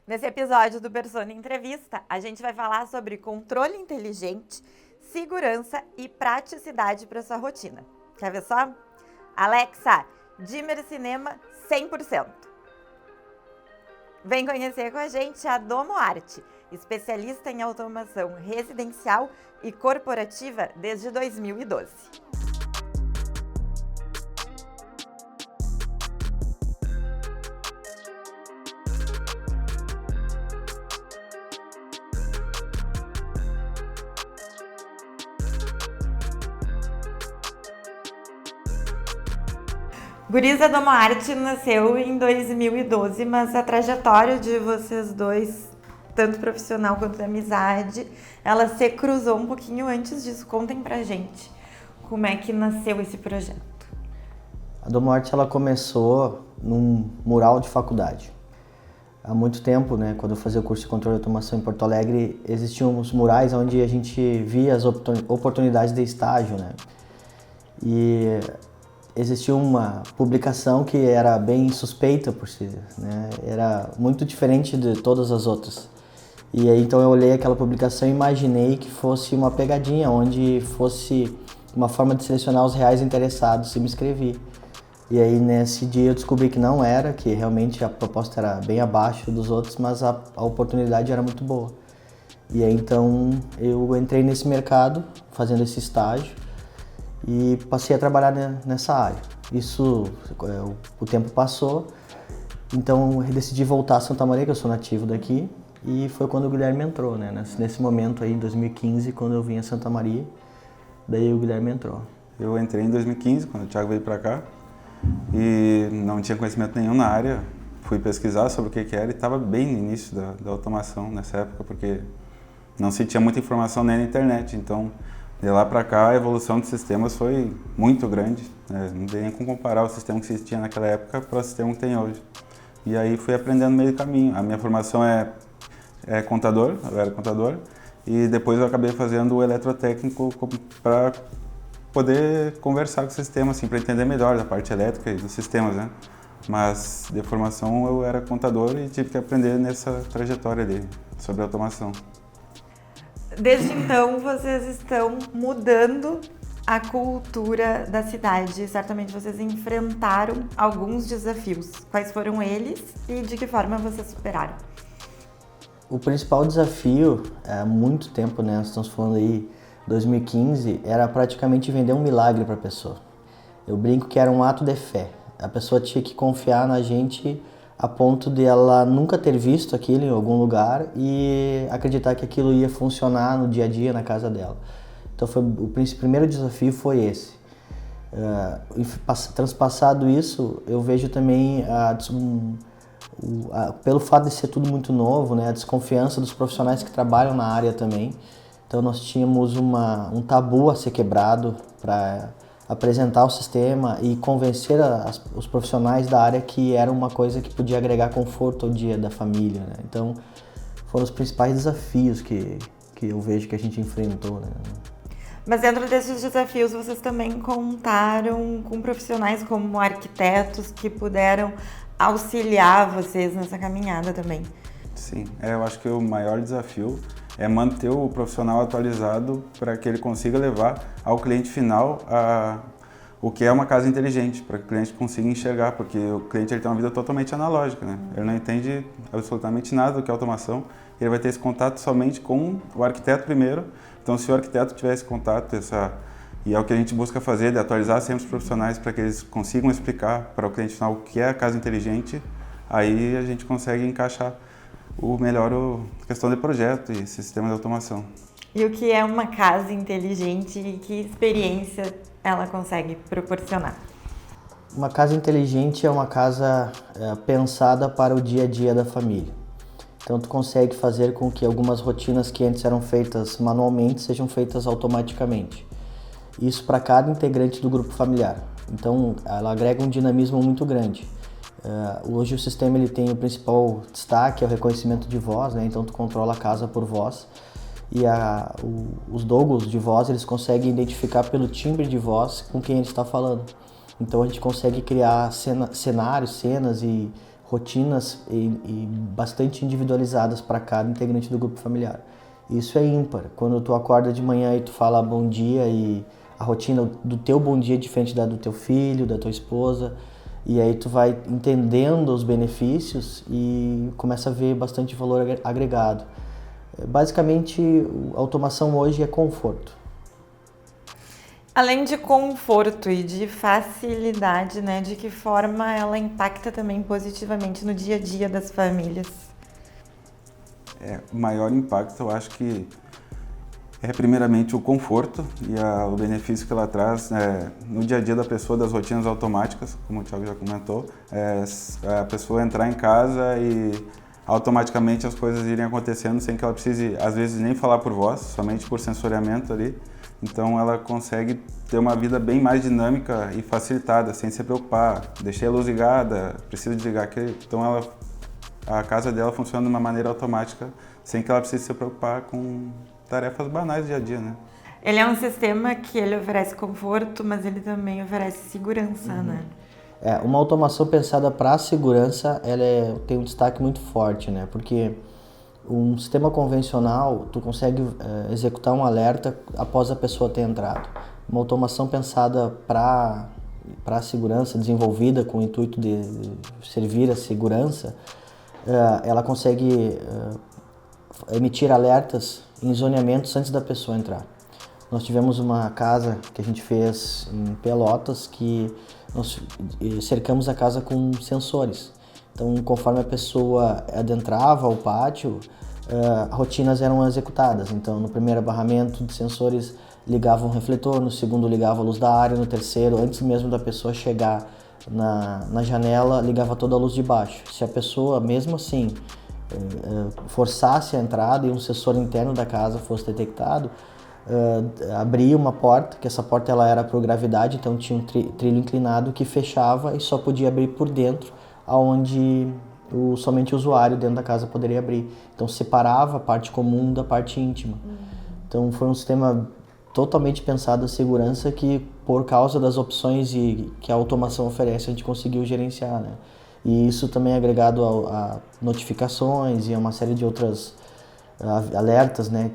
Nesse episódio do Persona Entrevista, a gente vai falar sobre controle inteligente, segurança e praticidade para sua rotina. Quer ver só? Alexa, dimmer cinema 100%. Vem conhecer com a gente a Domo Arte, especialista em automação residencial e corporativa desde 2012. Guris, a Domo Arte nasceu em 2012, mas a trajetória de vocês dois, tanto profissional quanto de amizade, ela se cruzou um pouquinho antes disso. Contem pra gente como é que nasceu esse projeto. A Domo Arte ela começou num mural de faculdade. Há muito tempo, né, quando eu fazia o curso de controle de automação em Porto Alegre, existiam uns murais onde a gente via as oportunidades de estágio, né? E existia uma publicação que era bem suspeita por si, né? Era muito diferente de todas as outras. E aí então eu olhei aquela publicação e imaginei que fosse uma pegadinha, onde fosse uma forma de selecionar os reais interessados e me inscrevi. E aí nesse dia eu descobri que não era, que realmente a proposta era bem abaixo dos outros, mas a oportunidade era muito boa. E aí então eu entrei nesse mercado, fazendo esse estágio, e passei a trabalhar nessa área. Isso, o tempo passou, então eu decidi voltar a Santa Maria, que eu sou nativo daqui, e foi quando o Guilherme entrou, né? Nesse momento aí, em 2015, quando eu vim a Santa Maria, daí o Guilherme entrou. Eu entrei em 2015, quando o Thiago veio para cá, e não tinha conhecimento nenhum na área. Fui pesquisar sobre o que era e estava bem no início da automação nessa época, porque não se tinha muita informação nem na internet, então de lá para cá, a evolução de sistemas foi muito grande, né? Não tem nem como comparar o sistema que existia naquela época para o sistema que tem hoje. E aí fui aprendendo no meio do caminho. A minha formação é contador, eu era contador, e depois eu acabei fazendo o eletrotécnico para poder conversar com o sistema, assim, para entender melhor da parte elétrica e dos sistemas, né? Mas de formação eu era contador e tive que aprender nessa trajetória dele sobre automação. Desde então, vocês estão mudando a cultura da cidade. Certamente vocês enfrentaram alguns desafios. Quais foram eles e de que forma vocês superaram? O principal desafio, há muito tempo, né, nós estamos falando aí 2015, era praticamente vender um milagre para a pessoa. Eu brinco que era um ato de fé. A pessoa tinha que confiar na gente a ponto de ela nunca ter visto aquilo em algum lugar e acreditar que aquilo ia funcionar no dia a dia na casa dela. Então o primeiro desafio foi esse. Transpassado isso, eu vejo também pelo fato de ser tudo muito novo, né, a desconfiança dos profissionais que trabalham na área também. Então nós tínhamos um tabu a ser quebrado para apresentar o sistema e convencer os profissionais da área que era uma coisa que podia agregar conforto ao dia da família, né? Então foram os principais desafios que eu vejo que a gente enfrentou, né? Mas dentro desses desafios vocês também contaram com profissionais como arquitetos que puderam auxiliar vocês nessa caminhada também. Sim, eu acho que o maior desafio é manter o profissional atualizado para que ele consiga levar ao cliente final o que é uma casa inteligente, para que o cliente consiga enxergar, porque o cliente ele tem uma vida totalmente analógica, né? Ele não entende absolutamente nada do que é automação, ele vai ter esse contato somente com o arquiteto primeiro. Então, se o arquiteto tiver esse contato, e é o que a gente busca fazer, de atualizar sempre os profissionais para que eles consigam explicar para o cliente final o que é a casa inteligente, aí a gente consegue encaixar a questão de projeto e sistema de automação. E o que é uma casa inteligente e que experiência ela consegue proporcionar? Uma casa inteligente é uma casa pensada para o dia a dia da família. Então tu consegue fazer com que algumas rotinas que antes eram feitas manualmente sejam feitas automaticamente. Isso para cada integrante do grupo familiar. Então ela agrega um dinamismo muito grande. Hoje o sistema ele tem o principal destaque, é o reconhecimento de voz, né? Então tu controla a casa por voz e os dogos de voz eles conseguem identificar pelo timbre de voz com quem ele está falando. Então a gente consegue criar cenários, cenas e rotinas e bastante individualizadas para cada integrante do grupo familiar. Isso é ímpar. Quando tu acorda de manhã e tu fala bom dia e a rotina do teu bom dia é diferente da do teu filho, da tua esposa, e aí tu vai entendendo os benefícios e começa a ver bastante valor agregado. Basicamente, a automação hoje é conforto. Além de conforto e de facilidade, né, de que forma ela impacta também positivamente no dia a dia das famílias? O maior impacto, eu acho que é primeiramente o conforto e o benefício que ela traz no dia a dia da pessoa, das rotinas automáticas, como o Thiago já comentou. A pessoa entrar em casa e automaticamente as coisas irem acontecendo sem que ela precise, às vezes, nem falar por voz, somente por sensoriamento ali. Então ela consegue ter uma vida bem mais dinâmica e facilitada, sem se preocupar. Deixei a luz ligada, preciso desligar aqui. Então a casa dela funciona de uma maneira automática, sem que ela precise se preocupar com tarefas banais do dia a dia, né? Ele é um sistema que ele oferece conforto, mas ele também oferece segurança, né? Uma automação pensada para a segurança, ela tem um destaque muito forte, né? Porque um sistema convencional, tu consegue executar um alerta após a pessoa ter entrado. Uma automação pensada para a segurança, desenvolvida com o intuito de servir a segurança, ela consegue emitir alertas em zoneamentos antes da pessoa entrar. Nós tivemos uma casa que a gente fez em Pelotas que nós cercamos a casa com sensores. Então, conforme a pessoa adentrava o pátio, rotinas eram executadas. Então, no primeiro barramento de sensores ligavam o refletor, no segundo ligava a luz da área, no terceiro, antes mesmo da pessoa chegar na janela, ligava toda a luz de baixo. Se a pessoa, mesmo assim, forçasse a entrada e um sensor interno da casa fosse detectado, abria uma porta, que essa porta ela era por gravidade, então tinha um trilho inclinado que fechava e só podia abrir por dentro, aonde somente o usuário dentro da casa poderia abrir. Então separava a parte comum da parte íntima. Então foi um sistema totalmente pensado a segurança que, por causa das opções que a automação oferece, a gente conseguiu gerenciar, né? E isso também é agregado a notificações e a uma série de outras alertas, né,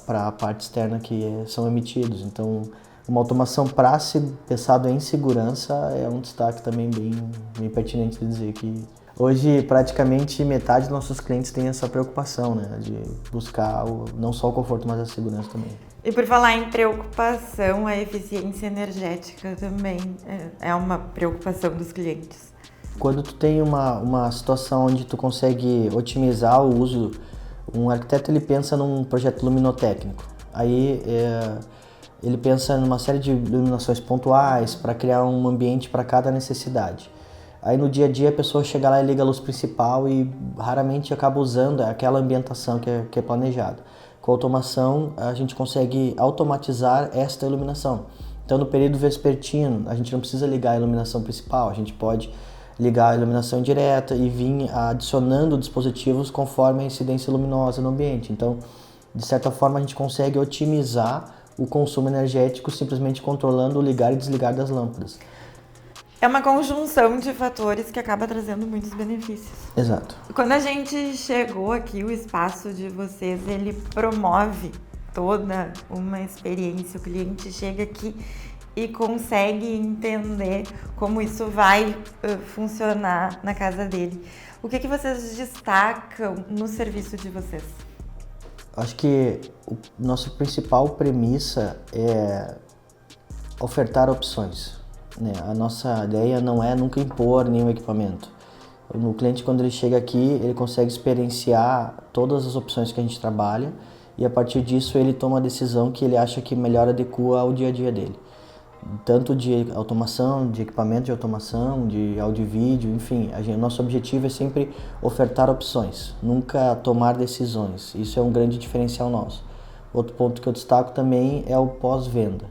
para a parte externa que são emitidos. Então, uma automação pensada em segurança é um destaque também bem pertinente de dizer que hoje praticamente metade dos nossos clientes tem essa preocupação, né, de buscar não só o conforto, mas a segurança também. E por falar em preocupação, a eficiência energética também é uma preocupação dos clientes. Quando tu tem uma situação onde tu consegue otimizar o uso, um arquiteto ele pensa num projeto luminotécnico. Aí ele pensa numa série de iluminações pontuais para criar um ambiente para cada necessidade. Aí no dia a dia a pessoa chega lá e liga a luz principal e raramente acaba usando aquela ambientação que é planejada. Com a automação a gente consegue automatizar esta iluminação. Então no período vespertino a gente não precisa ligar a iluminação principal, a gente pode ligar a iluminação direta e vir adicionando dispositivos conforme a incidência luminosa no ambiente. Então, de certa forma, a gente consegue otimizar o consumo energético simplesmente controlando o ligar e desligar das lâmpadas. É uma conjunção de fatores que acaba trazendo muitos benefícios. Exato. Quando a gente chegou aqui, o espaço de vocês, ele promove toda uma experiência. O cliente chega aqui e consegue entender como isso vai funcionar na casa dele. O que vocês destacam no serviço de vocês? Acho que nossa principal premissa é ofertar opções, né? A nossa ideia não é nunca impor nenhum equipamento. O cliente, quando ele chega aqui, ele consegue experienciar todas as opções que a gente trabalha e a partir disso ele toma a decisão que ele acha que melhor adequa ao dia a dia dele. Tanto de automação, de equipamento de automação, de áudio e vídeo, enfim, o nosso objetivo é sempre ofertar opções, nunca tomar decisões. Isso é um grande diferencial nosso. Outro ponto que eu destaco também é o pós-venda.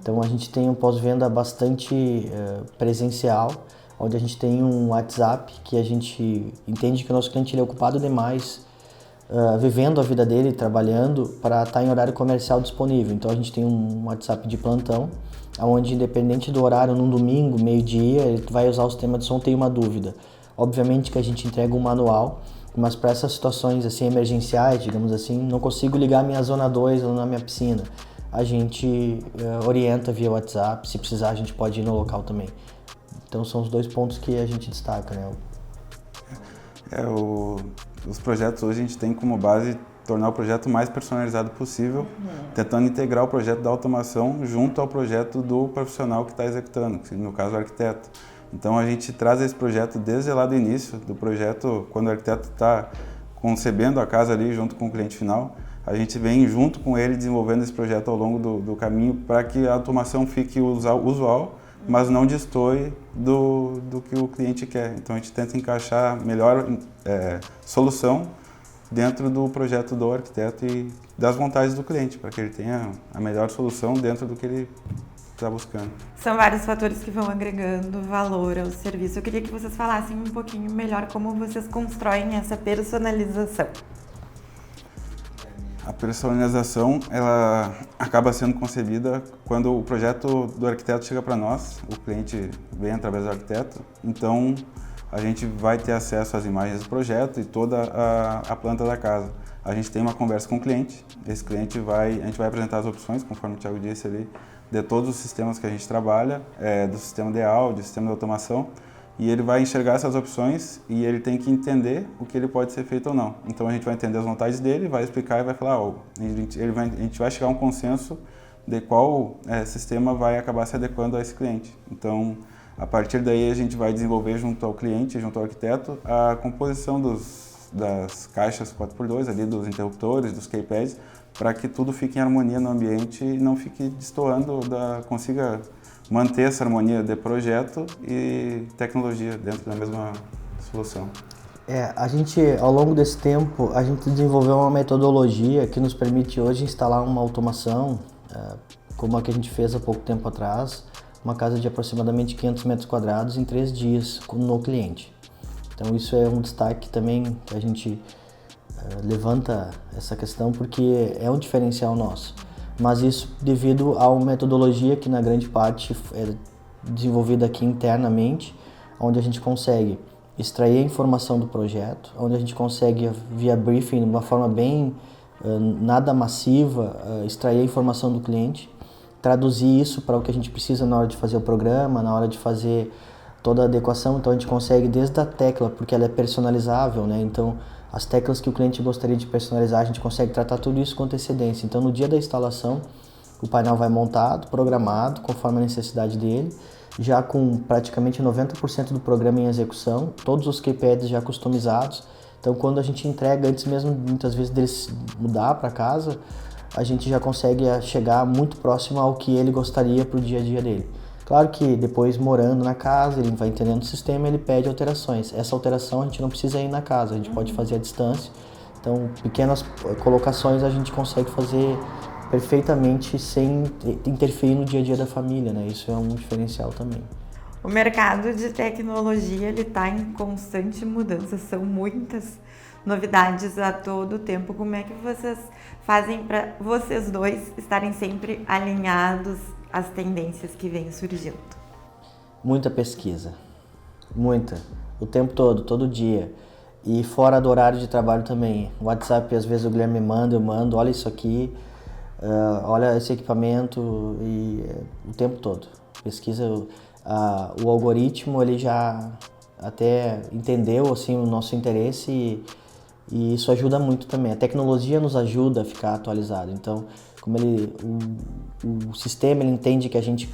Então a gente tem um pós-venda bastante presencial, onde a gente tem um WhatsApp que a gente entende que o nosso cliente ele é ocupado demais, vivendo a vida dele, trabalhando, para estar em horário comercial disponível. Então a gente tem um WhatsApp de plantão, onde independente do horário, num domingo, meio-dia, ele vai usar o sistema de som, tem uma dúvida. Obviamente que a gente entrega um manual, mas para essas situações assim emergenciais, digamos assim, não consigo ligar minha zona 2 ou na minha piscina. A gente orienta via WhatsApp, se precisar a gente pode ir no local também. Então são os 2 pontos que a gente destaca, né? Os projetos hoje a gente tem como base tornar o projeto mais personalizado possível, tentando integrar o projeto da automação junto ao projeto do profissional que está executando, que no caso o arquiteto. Então a gente traz esse projeto desde lá do início do projeto, quando o arquiteto está concebendo a casa ali junto com o cliente final, a gente vem junto com ele desenvolvendo esse projeto ao longo do caminho para que a automação fique usual, mas não destoe do que o cliente quer. Então a gente tenta encaixar a melhor solução dentro do projeto do arquiteto e das vontades do cliente, para que ele tenha a melhor solução dentro do que ele está buscando. São vários fatores que vão agregando valor ao serviço. Eu queria que vocês falassem um pouquinho melhor como vocês constroem essa personalização. A personalização, ela acaba sendo concebida quando o projeto do arquiteto chega para nós, o cliente vem através do arquiteto, então a gente vai ter acesso às imagens do projeto e toda a planta da casa. A gente tem uma conversa com o cliente, a gente vai apresentar as opções, conforme o Thiago disse ali, de todos os sistemas que a gente trabalha, do sistema de áudio, do sistema de automação, e ele vai enxergar essas opções e ele tem que entender o que ele pode ser feito ou não. Então a gente vai entender as vontades dele, vai explicar e vai falar, a gente vai chegar a um consenso de qual sistema vai acabar se adequando a esse cliente. Então, a partir daí a gente vai desenvolver junto ao cliente, junto ao arquiteto, a composição das caixas 4x2, ali, dos interruptores, dos keypads, para que tudo fique em harmonia no ambiente e não fique destoando, consiga manter essa harmonia de projeto e tecnologia dentro da mesma solução. A gente, ao longo desse tempo, a gente desenvolveu uma metodologia que nos permite hoje instalar uma automação, como a que a gente fez há pouco tempo atrás, uma casa de aproximadamente 500 metros quadrados em 3 dias no cliente. Então isso é um destaque também que a gente levanta essa questão porque é um diferencial nosso. Mas isso devido a uma metodologia que na grande parte é desenvolvida aqui internamente, onde a gente consegue extrair a informação do projeto, onde a gente consegue via briefing, de uma forma bem nada massiva, extrair a informação do cliente, traduzir isso para o que a gente precisa na hora de fazer o programa, na hora de fazer toda a adequação. Então a gente consegue desde a tecla, porque ela é personalizável, né? Então as teclas que o cliente gostaria de personalizar, a gente consegue tratar tudo isso com antecedência. Então no dia da instalação, o painel vai montado, programado, conforme a necessidade dele, já com praticamente 90% do programa em execução, todos os keypads já customizados. Então quando a gente entrega, antes mesmo muitas vezes dele mudar para casa, a gente já consegue chegar muito próximo ao que ele gostaria para o dia a dia dele. Claro que depois, morando na casa, ele vai entendendo o sistema, ele pede alterações. Essa alteração a gente não precisa ir na casa, a gente pode fazer à distância. Então, pequenas colocações a gente consegue fazer perfeitamente sem interferir no dia a dia da família, né? Isso é um diferencial também. O mercado de tecnologia está em constante mudança, são muitas novidades a todo tempo. Como é que vocês fazem para vocês dois estarem sempre alinhados às tendências que vêm surgindo? Muita pesquisa, muita, o tempo todo dia. E fora do horário de trabalho também. WhatsApp, às vezes o Guilherme me manda, eu mando, olha isso aqui, olha esse equipamento, e o tempo todo. Pesquisa, o algoritmo ele já até entendeu assim, o nosso interesse e isso ajuda muito também. A tecnologia nos ajuda a ficar atualizado. Então, como o sistema ele entende que a gente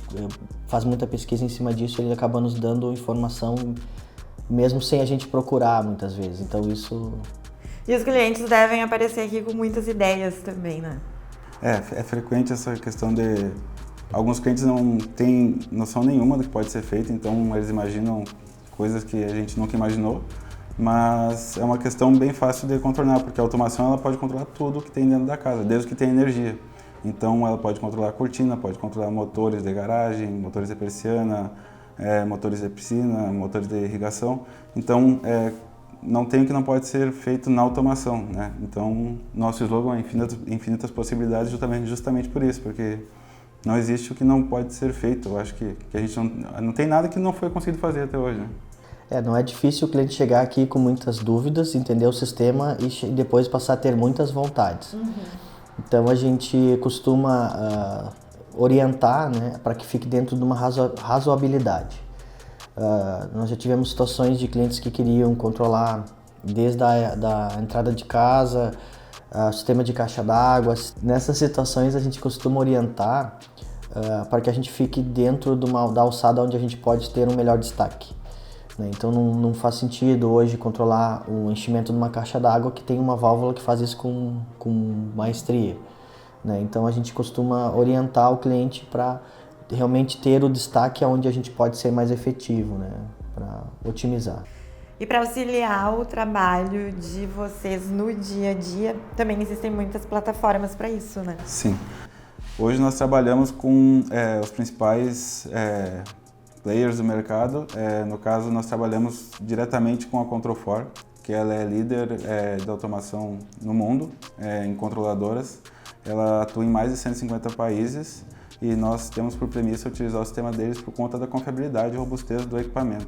faz muita pesquisa em cima disso, ele acaba nos dando informação mesmo sem a gente procurar muitas vezes. Então isso... E os clientes devem aparecer aqui com muitas ideias também, né? É frequente essa questão de... Alguns clientes não têm noção nenhuma do que pode ser feito, então eles imaginam coisas que a gente nunca imaginou, mas é uma questão bem fácil de contornar, porque a automação ela pode controlar tudo que tem dentro da casa, desde que tenha energia. Então ela pode controlar a cortina, pode controlar motores de garagem, motores de persiana, motores de piscina, motores de irrigação. Então não tem o que não pode ser feito na automação, né? Então nosso slogan é infinitas possibilidades justamente por isso, porque não existe o que não pode ser feito. Eu acho que a gente não tem nada que não foi conseguido fazer até hoje, né? Não é difícil o cliente chegar aqui com muitas dúvidas, entender o sistema e depois passar a ter muitas vontades. Então a gente costuma orientar, né, para que fique dentro de uma razoabilidade. Nós já tivemos situações de clientes que queriam controlar desde da entrada de casa, sistema de caixa d'água. Nessas situações a gente costuma orientar para que a gente fique dentro da alçada onde a gente pode ter um melhor destaque. Então não faz sentido hoje controlar o enchimento de uma caixa d'água que tem uma válvula que faz isso com maestria. Então a gente costuma orientar o cliente para realmente ter o destaque onde a gente pode ser mais efetivo, para otimizar. E para auxiliar o trabalho de vocês no dia a dia, também existem muitas plataformas para isso, né? Sim. Hoje nós trabalhamos com os principais players do mercado. No caso, nós trabalhamos diretamente com a Control4, que ela é líder da automação no mundo, em controladoras. Ela atua em mais de 150 países e nós temos por premissa utilizar o sistema deles por conta da confiabilidade e robustez do equipamento.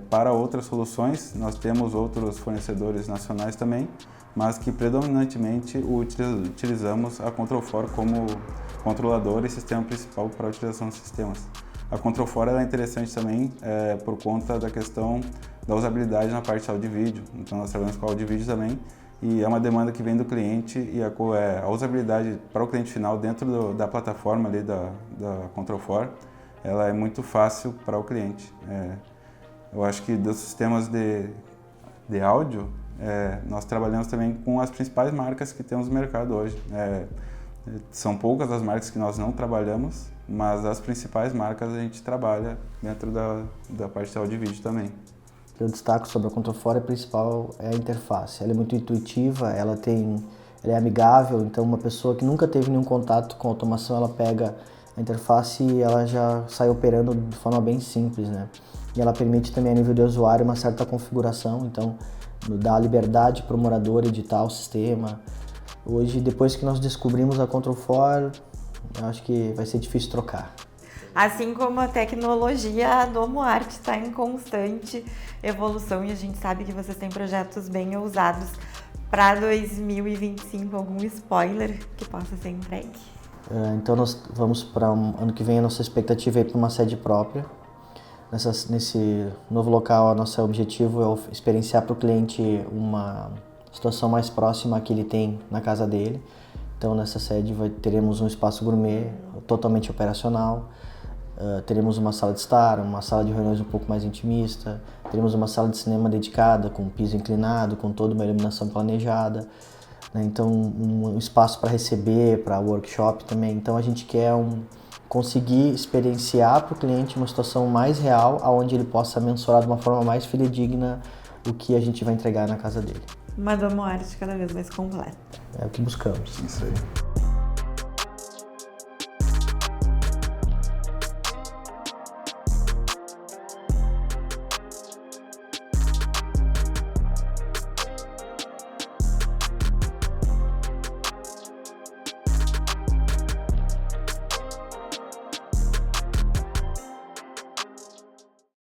Para outras soluções, nós temos outros fornecedores nacionais também, mas que predominantemente utilizamos a Control4 como controlador e sistema principal para a utilização dos sistemas. A Control4 ela é interessante também por conta da questão da usabilidade na parte de áudio e vídeo. Então nós trabalhamos com áudio e vídeo também e é uma demanda que vem do cliente e a usabilidade para o cliente final dentro da plataforma ali da Control4 ela é muito fácil para o cliente. Eu acho que dos sistemas de áudio, nós trabalhamos também com as principais marcas que temos no mercado hoje. São poucas as marcas que nós não trabalhamos, mas as principais marcas a gente trabalha dentro da parte de áudio e vídeo também. Eu destaco sobre a Control4, a principal é a interface. Ela é muito intuitiva, ela é amigável, então uma pessoa que nunca teve nenhum contato com automação, ela pega a interface e ela já sai operando de forma bem simples, né? E ela permite também a nível de usuário uma certa configuração, então dá liberdade para o morador editar o sistema. Hoje, depois que nós descobrimos a Control4, eu acho que vai ser difícil trocar. Assim como a tecnologia, a DomoArt está em constante evolução e a gente sabe que vocês têm projetos bem ousados para 2025. Algum spoiler que possa ser entregue? Então nós vamos para ano que vem, a nossa expectativa é ir para uma sede própria. Nesse novo local, o nosso objetivo é experienciar para o cliente uma situação mais próxima que ele tem na casa dele. Então nessa sede teremos um espaço gourmet totalmente operacional, teremos uma sala de estar, uma sala de reuniões um pouco mais intimista, teremos uma sala de cinema dedicada com piso inclinado, com toda uma iluminação planejada, então um espaço para receber, para workshop também. Então a gente quer conseguir experienciar para o cliente uma situação mais real, onde ele possa mensurar de uma forma mais fidedigna o que a gente vai entregar na casa dele. Uma DomoArt cada vez mais completa. É o que buscamos. Isso aí.